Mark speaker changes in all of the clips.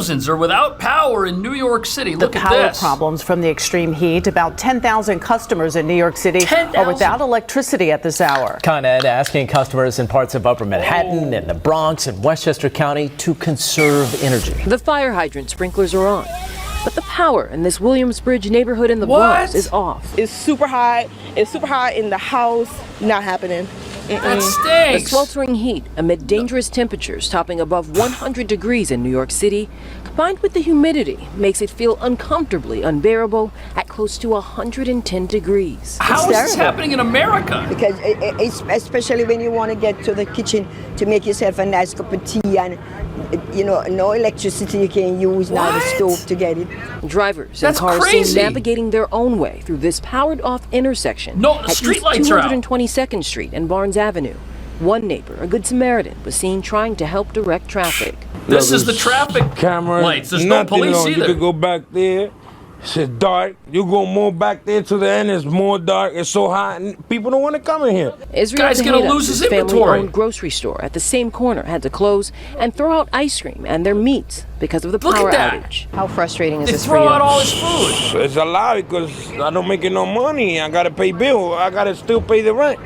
Speaker 1: thousands are without power in New York City. Look at this.
Speaker 2: The power problems from the extreme heat. About 10,000 customers in New York City are without electricity at this hour.
Speaker 3: Con Ed asking customers in parts of Upper Manhattan and the Bronx and Westchester County to conserve energy.
Speaker 4: The fire hydrant sprinklers are on, but the power in this Williamsbridge neighborhood in the Bronx is off.
Speaker 5: It's super hot. It's super hot in the house. Not happening.
Speaker 1: That stinks.
Speaker 4: The sweltering heat amid dangerous temperatures topping above 100 degrees in New York City, combined with the humidity, makes it feel uncomfortably unbearable at close to 110 degrees.
Speaker 1: How is this happening in America?
Speaker 6: Because especially when you want to get to the kitchen to make yourself a nice cup of tea and, you know, no electricity you can use now the stove to get it.
Speaker 4: Drivers and cars seen navigating their own way through this powered-off intersection at East 222nd Street and Barnes Avenue. One neighbor, a good Samaritan, was seen trying to help direct traffic.
Speaker 1: This is the traffic
Speaker 7: camera
Speaker 1: lights. There's no police either.
Speaker 7: You could go back there. It's dark. You go more back there to the end. It's more dark. It's so hot, and people don't want to come in here.
Speaker 4: Israel
Speaker 1: Guy's gonna lose his inventory.
Speaker 4: Family-owned grocery store at the same corner had to close and throw out ice cream and their meats because of the power outage. How frustrating is this for you?
Speaker 1: They throw out all his food.
Speaker 7: It's a lot because I don't make no money. I gotta pay bill. I gotta still pay the rent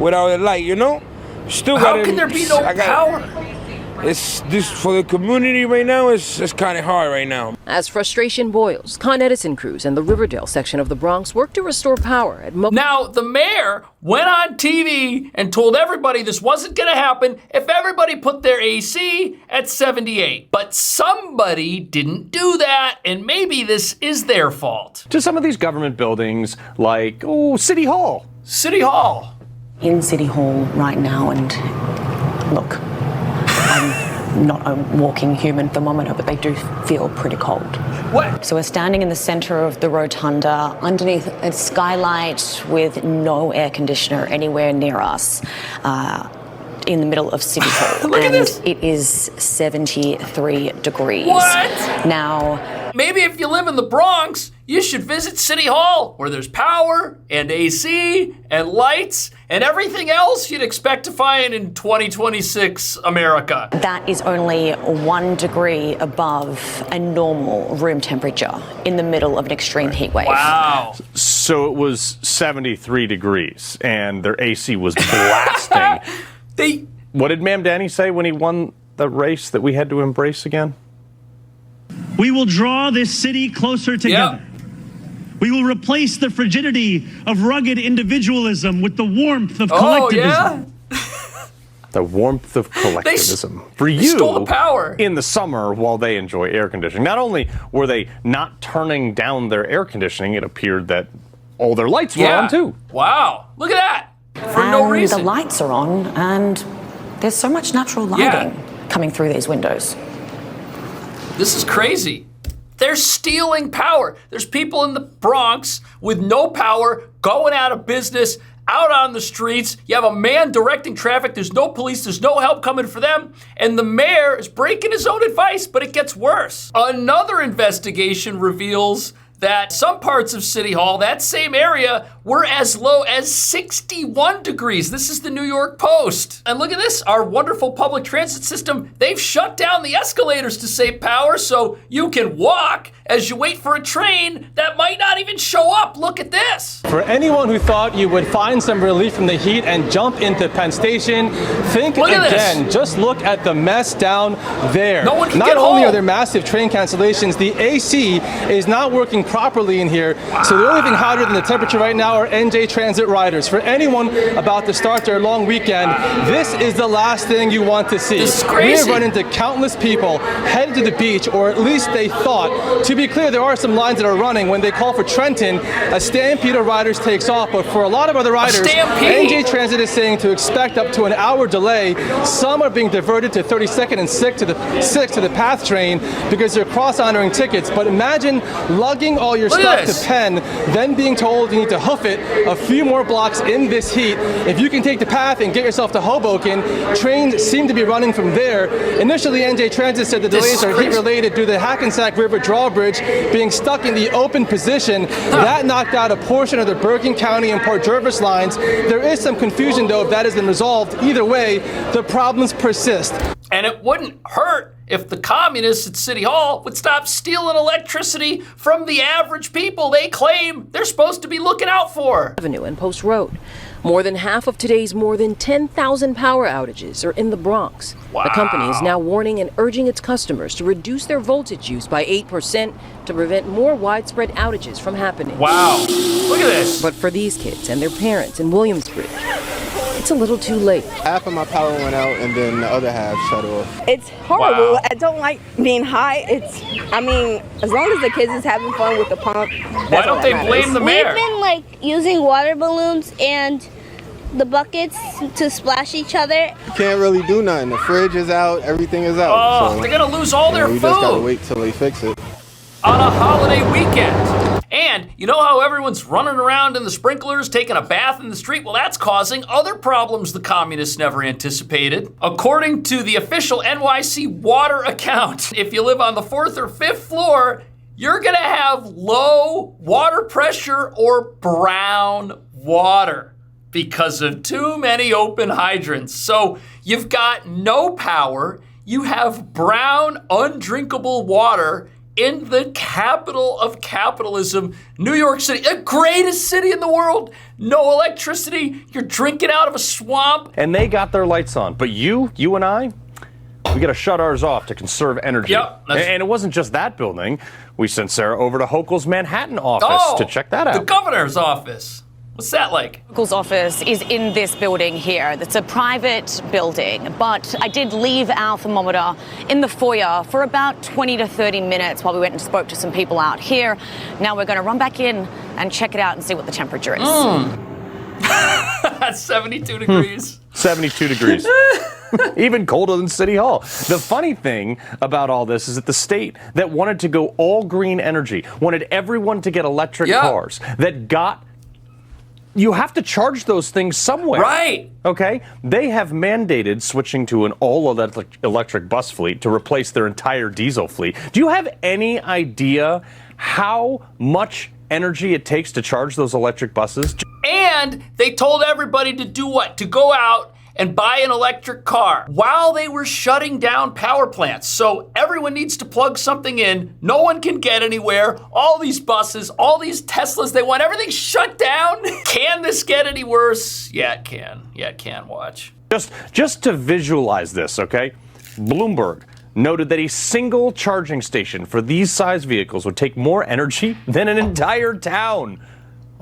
Speaker 7: without the light. You know, still
Speaker 1: How
Speaker 7: gotta.
Speaker 1: can there be no power?
Speaker 7: It's this for the community right now. It's kind of hard right now.
Speaker 4: As frustration boils, Con Edison crews and the Riverdale section of the Bronx work to restore power at
Speaker 1: Now, the mayor went on TV and told everybody this wasn't going to happen if everybody put their AC at 78. But somebody didn't do that, and maybe this is their fault.
Speaker 8: To some of these government buildings, like, City Hall.
Speaker 1: City Hall.
Speaker 9: In City Hall right now, and look, I'm not a walking human thermometer, but they do feel pretty cold.
Speaker 1: What?
Speaker 9: So we're standing in the center of the rotunda, underneath a skylight with no air conditioner anywhere near us, in the middle of City Hall.
Speaker 1: Look at this.
Speaker 9: It is 73 degrees.
Speaker 1: What?
Speaker 9: Now,
Speaker 1: maybe if you live in the Bronx, you should visit City Hall, where there's power and AC and lights and everything else you'd expect to find in 2026 America.
Speaker 9: that is only 1 degree above a normal room temperature in the middle of an extreme heat wave.
Speaker 1: Wow.
Speaker 8: So it was 73 degrees, and their AC was blasting. What did Mamdani say when he won the race that we had to embrace again?
Speaker 10: We will draw this city closer together. We will replace the frigidity of rugged individualism with the warmth of collectivism.
Speaker 8: The warmth of collectivism. For you,
Speaker 1: stole the power
Speaker 8: in the summer while they enjoy air conditioning. Not only were they not turning down their air conditioning, it appeared that all their lights were on too.
Speaker 1: Wow. Look at that. For no reason.
Speaker 9: The lights are on, and there's so much natural lighting coming through these windows.
Speaker 1: This is crazy. They're stealing power. There's people in the Bronx with no power, going out of business, out on the streets. You have a man directing traffic. There's no police. There's no help coming for them. And the mayor is breaking his own advice, but it gets worse. Another investigation reveals that some parts of City Hall, that same area, were as low as 61 degrees. This is the New York Post. And look at this, our wonderful public transit system, they've shut down the escalators to save power so you can walk as you wait for a train that might not even show up. Look at this.
Speaker 11: For anyone who thought you would find some relief from the heat and jump into Penn Station, think again. Just look at the mess down there.
Speaker 1: No one can
Speaker 11: Not
Speaker 1: get
Speaker 11: only
Speaker 1: home.
Speaker 11: are there massive train cancellations, the AC is not working properly in here. So the only thing hotter than the temperature right now are NJ Transit riders. For anyone about to start their long weekend, this is the last thing you want to see.
Speaker 1: This is
Speaker 11: We
Speaker 1: crazy.
Speaker 11: have run into countless people headed to the beach, or at least they thought. To be clear, there are some lines that are running. When they call for Trenton, a stampede of riders takes off, but for a lot of other riders, NJ Transit is saying to expect up to an hour delay. Some are being diverted to 32nd and 6th to the PATH train because they're cross-honoring tickets. But imagine lugging all your stuff to Penn, then being told you need to hoof it a few more blocks in this heat. If you can take the PATH and get yourself to Hoboken, trains seem to be running from there. Initially, NJ Transit said the delays are heat-related due to the Hackensack River drawbridge being stuck in the open position. That knocked out a portion of the Bergen County and Port Jervis lines. There is some confusion, though, if that has been resolved. Either way, the problems persist.
Speaker 1: And it wouldn't hurt if the communists at City Hall would stop stealing electricity from the average people they claim they're supposed to be looking out for.
Speaker 4: Avenue and Post Road. More than half of today's more than 10,000 power outages are in the Bronx.
Speaker 1: Wow.
Speaker 4: The company is now warning and urging its customers to reduce their voltage use by 8% to prevent more widespread outages from happening.
Speaker 1: Wow. Look at this.
Speaker 4: But for these kids and their parents in Williamsbridge, it's a little too late.
Speaker 12: Half of my power went out and then the other half shut off.
Speaker 5: It's horrible.
Speaker 1: Wow.
Speaker 5: I don't like being high. As long as the kids is having fun with the pump.
Speaker 1: Why don't they blame the mayor?
Speaker 13: We've been using water balloons and the buckets to splash each other.
Speaker 12: You can't really do nothing. The fridge is out, everything is out.
Speaker 1: Oh,
Speaker 12: so,
Speaker 1: they're gonna lose all their
Speaker 12: we
Speaker 1: food.
Speaker 12: Just gotta wait till they fix it.
Speaker 1: On a holiday weekend. And you know how everyone's running around in the sprinklers, taking a bath in the street? Well, that's causing other problems the communists never anticipated. According to the official NYC water account, if you live on the 4th or 5th floor, you're gonna have low water pressure or brown water because of too many open hydrants. So you've got no power, you have brown, undrinkable water in the capital of capitalism, New York City, the greatest city in the world. No electricity, you're drinking out of a swamp.
Speaker 8: And they got their lights on, but you and I, we got to shut ours off to conserve energy.
Speaker 1: Yep,
Speaker 8: and it wasn't just that building. We sent Sarah over to Hochul's Manhattan office to check that out.
Speaker 1: The governor's office. What's that like?
Speaker 9: Hochul's office is in this building here. It's a private building, but I did leave our thermometer in the foyer for about 20 to 30 minutes while we went and spoke to some people out here. Now we're going to run back in and check it out and see what the temperature is.
Speaker 1: That's 72 degrees.
Speaker 8: 72 degrees. Even colder than City Hall. The funny thing about all this is that the state that wanted to go all green energy, wanted everyone to get electric cars, that got... You have to charge those things somewhere.
Speaker 1: Right.
Speaker 8: Okay? They have mandated switching to an all-electric bus fleet to replace their entire diesel fleet. Do you have any idea how much energy it takes to charge those electric buses?
Speaker 1: And they told everybody to do what? To go out and buy an electric car while they were shutting down power plants. So everyone needs to plug something in. No one can get anywhere. All these buses, all these Teslas, they want everything shut down. Can this get any worse? Yeah, it can. Yeah, it can. Watch.
Speaker 8: Just to visualize this, okay? Bloomberg noted that a single charging station for these size vehicles would take more energy than an entire town.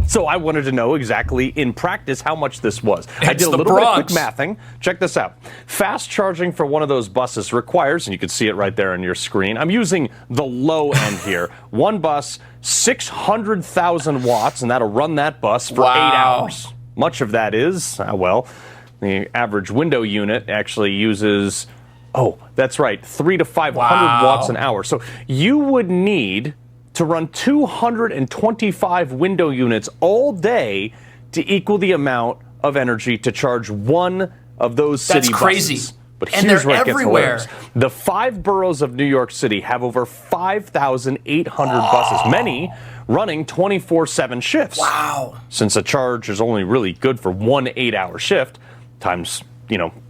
Speaker 8: So I wanted to know exactly in practice how much this was. I did a little bit of quick mathing. Check this out. Fast charging for one of those buses requires, and you can see it right there on your screen, I'm using the low end here. One bus, 600,000 watts, and that'll run that bus for 8 hours. Much of that is, well, the average window unit actually uses, that's right, 300 to 500 watts an hour. So you would need to run 225 window units all day to equal the amount of energy to charge one of those city buses. That's crazy. But here's where it gets hilarious. The 5 boroughs of New York City have over 5,800 buses, many running 24/7 shifts.
Speaker 1: Wow.
Speaker 8: Since a charge is only really good for one 8-hour shift, times,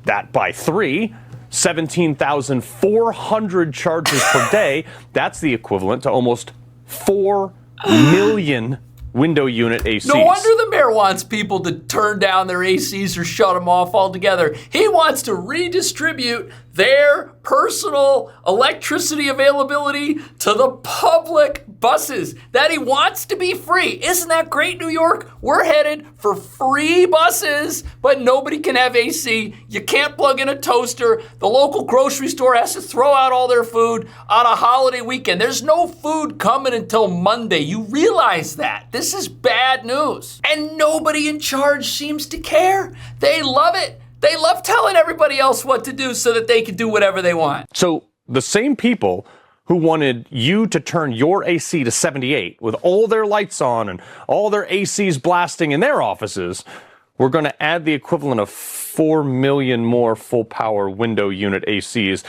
Speaker 8: that by 3, 17,400 charges per day, that's the equivalent to almost 4 million window unit ACs.
Speaker 1: No wonder the mayor wants people to turn down their ACs or shut them off altogether. He wants to redistribute their personal electricity availability to the public buses that he wants to be free. Isn't that great, New York? We're headed for free buses, but nobody can have AC. You can't plug in a toaster. The local grocery store has to throw out all their food on a holiday weekend. There's no food coming until Monday. You realize that. This is bad news. And nobody in charge seems to care. They love it. They love telling everybody else what to do so that they can do whatever they want.
Speaker 8: So the same people who wanted you to turn your AC to 78 with all their lights on and all their ACs blasting in their offices, were going to add the equivalent of 4 million more full power window unit ACs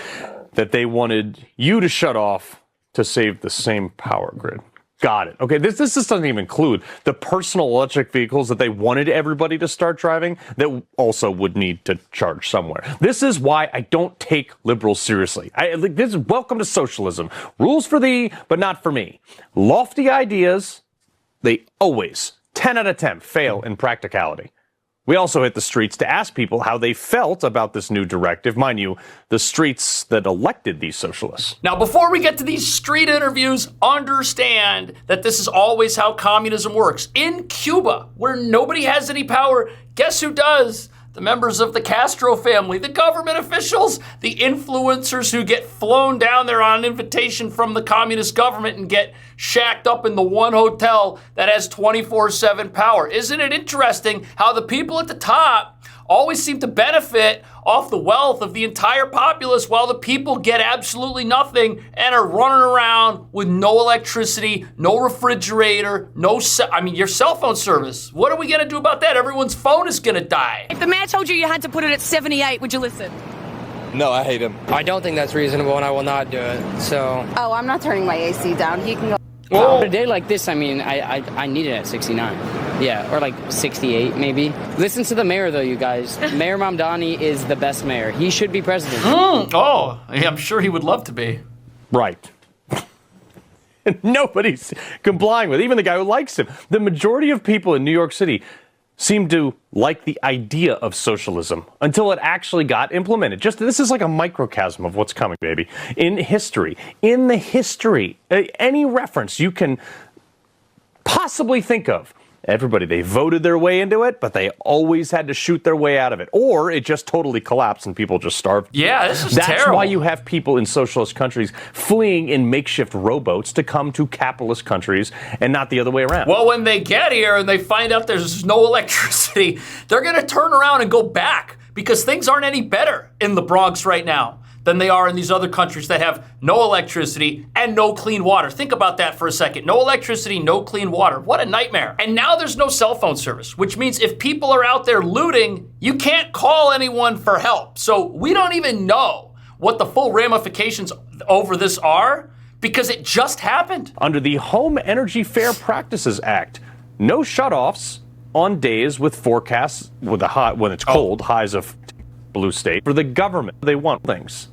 Speaker 8: that they wanted you to shut off to save the same power grid. Got it. Okay, this just doesn't even include the personal electric vehicles that they wanted everybody to start driving that also would need to charge somewhere. This is why I don't take liberals seriously. This is welcome to socialism. Rules for thee, but not for me. Lofty ideas, they always, 10 out of 10, fail in practicality. We also hit the streets to ask people how they felt about this new directive. Mind you, the streets that elected these socialists.
Speaker 1: Now, before we get to these street interviews, understand that this is always how communism works. In Cuba, where nobody has any power, guess who does? The members of the Castro family, the government officials, the influencers who get flown down there on an invitation from the communist government and get shacked up in the one hotel that has 24/7 power. Isn't it interesting how the people at the top always seem to benefit off the wealth of the entire populace while the people get absolutely nothing and are running around with no electricity, no refrigerator, your cell phone service. What are we going to do about that? Everyone's phone is going to die.
Speaker 9: If the mayor told you you had to put it at 78, would you listen?
Speaker 14: No, I hate him.
Speaker 15: I don't think that's reasonable, and I will not do it. So.
Speaker 16: Oh, I'm not turning my AC down. He can go.
Speaker 15: On a day like this, I mean, I need it at 69. Yeah, or like 68 maybe. Listen to the mayor, though, you guys. Mayor Mamdani is the best mayor. He should be president.
Speaker 1: Oh, yeah, I'm sure he would love to be.
Speaker 8: Right. Nobody's complying with it, even the guy who likes him. The majority of people in New York City seem to like the idea of socialism until it actually got implemented. This is like a microcosm of what's coming, baby. In the history, any reference you can possibly think of, everybody, they voted their way into it, but they always had to shoot their way out of it. Or it just totally collapsed and people just starved.
Speaker 1: Yeah, this is
Speaker 8: terrible. That's
Speaker 1: terrible.
Speaker 8: why you have people in socialist countries fleeing in makeshift rowboats to come to capitalist countries and not the other way around.
Speaker 1: Well, when they get here and they find out there's no electricity, they're going to turn around and go back because things aren't any better in the Bronx right now than they are in these other countries that have no electricity and no clean water. Think about that for a second. No electricity, no clean water. What a nightmare. And now there's no cell phone service, which means if people are out there looting, you can't call anyone for help. So we don't even know what the full ramifications over this are because it just happened.
Speaker 8: Under the Home Energy Fair Practices Act, no shutoffs on days with forecasts with when it's cold, highs of blue state. For the government, they want things.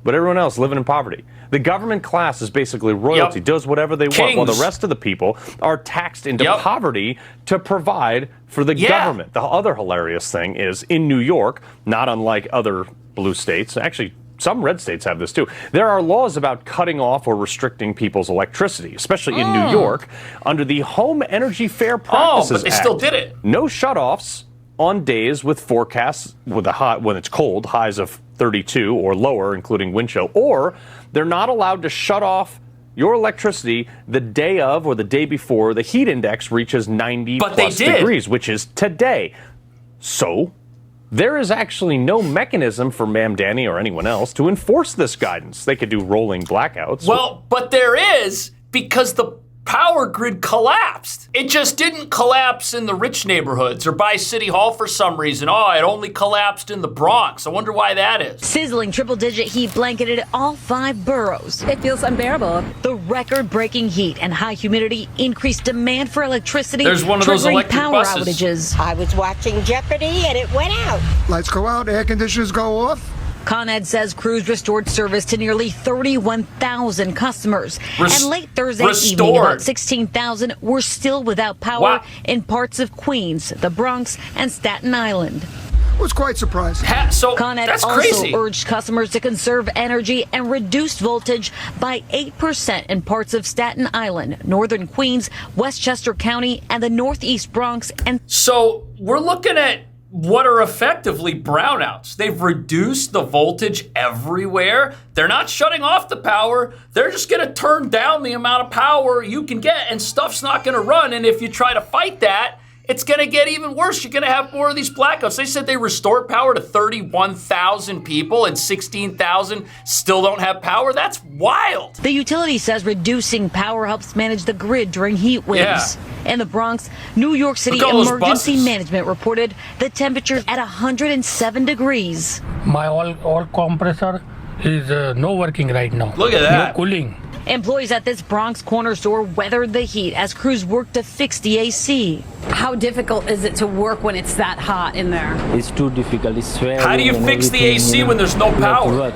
Speaker 8: But everyone else living in poverty. The government class is basically royalty, does whatever they want, while the rest of the people are taxed into poverty to provide for the government. The other hilarious thing is, in New York, not unlike other blue states, actually some red states have this too, there are laws about cutting off or restricting people's electricity, especially in New York, under the Home Energy Fair Practices Act.
Speaker 1: But they still did it.
Speaker 8: No shutoffs on days with forecasts with when it's cold, highs of 32 or lower, including wind chill, or they're not allowed to shut off your electricity the day of or the day before the heat index reaches 90 plus degrees, which is today. So there is actually no mechanism for Mamdani or anyone else to enforce this guidance. They could do rolling blackouts.
Speaker 1: Well, but there is, because the power grid collapsed. It just didn't collapse in the rich neighborhoods or by City Hall for some reason. Oh, it only collapsed in the Bronx. I wonder why that is.
Speaker 17: Sizzling triple-digit heat blanketed all 5 boroughs.
Speaker 18: It feels unbearable.
Speaker 17: The record-breaking heat and high humidity increased demand for electricity.
Speaker 1: There's one of those electric
Speaker 17: power
Speaker 1: buses.
Speaker 17: outages.
Speaker 19: I was watching Jeopardy and it went out.
Speaker 20: Lights go out, air conditioners go off.
Speaker 17: Con Ed says crews restored service to nearly 31,000 customers. And late Thursday evening, about 16,000 were still without power in parts of Queens, the Bronx, and Staten Island.
Speaker 20: Was quite surprising.
Speaker 17: Con Ed also urged customers to conserve energy and reduced voltage by 8% in parts of Staten Island, northern Queens, Westchester County, and the northeast Bronx. And
Speaker 1: so we're looking at what are effectively brownouts. They've reduced the voltage everywhere. They're not shutting off the power. They're just going to turn down the amount of power you can get, and stuff's not going to run. And if you try to fight that, it's going to get even worse. You're going to have more of these blackouts. They said they restored power to 31,000 people and 16,000 still don't have power. That's wild.
Speaker 17: The utility says reducing power helps manage the grid during heat waves. In the Bronx, New York City Emergency Management reported the temperature at 107 degrees.
Speaker 21: My all compressor is no working right now.
Speaker 1: Look at that.
Speaker 21: No cooling.
Speaker 17: Employees at this Bronx corner store weathered the heat as crews worked to fix the AC.
Speaker 18: How difficult is it to work when it's that hot in there?
Speaker 21: It's too difficult. It's sweating.
Speaker 1: How do you fix the AC when there's no power?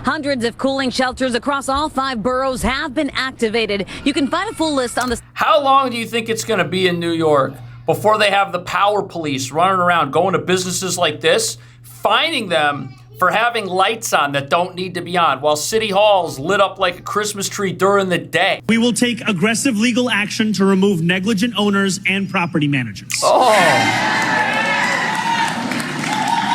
Speaker 18: Hundreds of cooling shelters across all 5 boroughs have been activated. You can find a full list on the...
Speaker 1: How long do you think it's going to be in New York before they have the power police running around, going to businesses like this, finding them for having lights on that don't need to be on, while City Hall's lit up like a Christmas tree during the day?
Speaker 10: We will take aggressive legal action to remove negligent owners and property managers.
Speaker 1: Oh.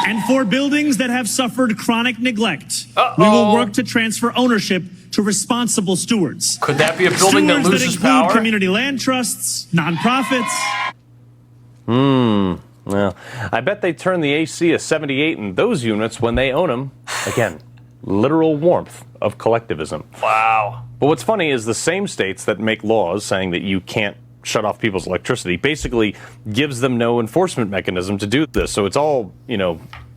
Speaker 10: And for buildings that have suffered chronic neglect, we will work to transfer ownership to responsible stewards.
Speaker 1: Could that be a building that loses
Speaker 10: include
Speaker 1: power?
Speaker 10: Community land trusts, nonprofits.
Speaker 8: Well, I bet they turn the AC to 78 in those units when they own them. Again, literal warmth of collectivism.
Speaker 1: Wow.
Speaker 8: But what's funny is the same states that make laws saying that you can't shut off people's electricity basically gives them no enforcement mechanism to do this. So it's all,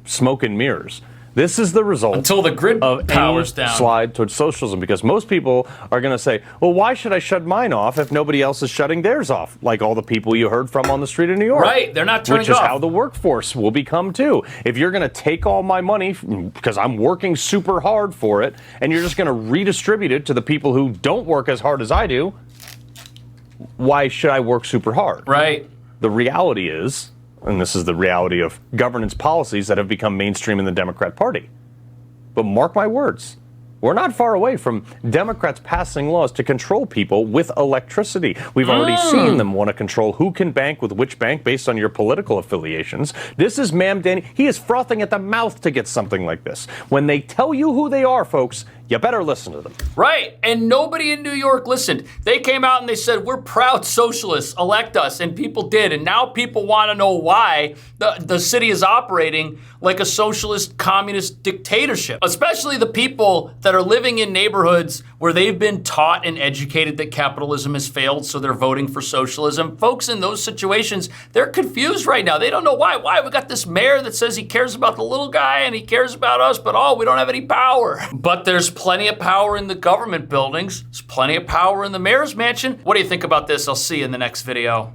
Speaker 8: smoke and mirrors. This is the result
Speaker 1: until the grid
Speaker 8: of
Speaker 1: powers down.
Speaker 8: Slide towards socialism, because most people are going to say, well, why should I shut mine off if nobody else is shutting theirs off? Like all the people you heard from on the street of New York.
Speaker 1: Right, they're not turning
Speaker 8: Which is
Speaker 1: off.
Speaker 8: how the workforce will become too. If you're going to take all my money because I'm working super hard for it, and you're just going to redistribute it to the people who don't work as hard as I do, why should I work super hard?
Speaker 1: Right.
Speaker 8: The reality is, and this is the reality of governance policies that have become mainstream in the Democrat Party. But mark my words, we're not far away from Democrats passing laws to control people with electricity. We've already seen them want to control who can bank with which bank based on your political affiliations. This is Mamdani. He is frothing at the mouth to get something like this. When they tell you who they are, folks, you better listen to them.
Speaker 1: Right, and nobody in New York listened. They came out and they said, we're proud socialists, elect us, and people did. And now people want to know why the city is operating like a socialist communist dictatorship, especially the people that are living in neighborhoods where they've been taught and educated that capitalism has failed, so they're voting for socialism. Folks in those situations, they're confused right now. They don't know why. Why? We got this mayor that says he cares about the little guy and he cares about us, but we don't have any power. But there's plenty of power in the government buildings. There's plenty of power in the mayor's mansion. What do you think about this? I'll see you in the next video.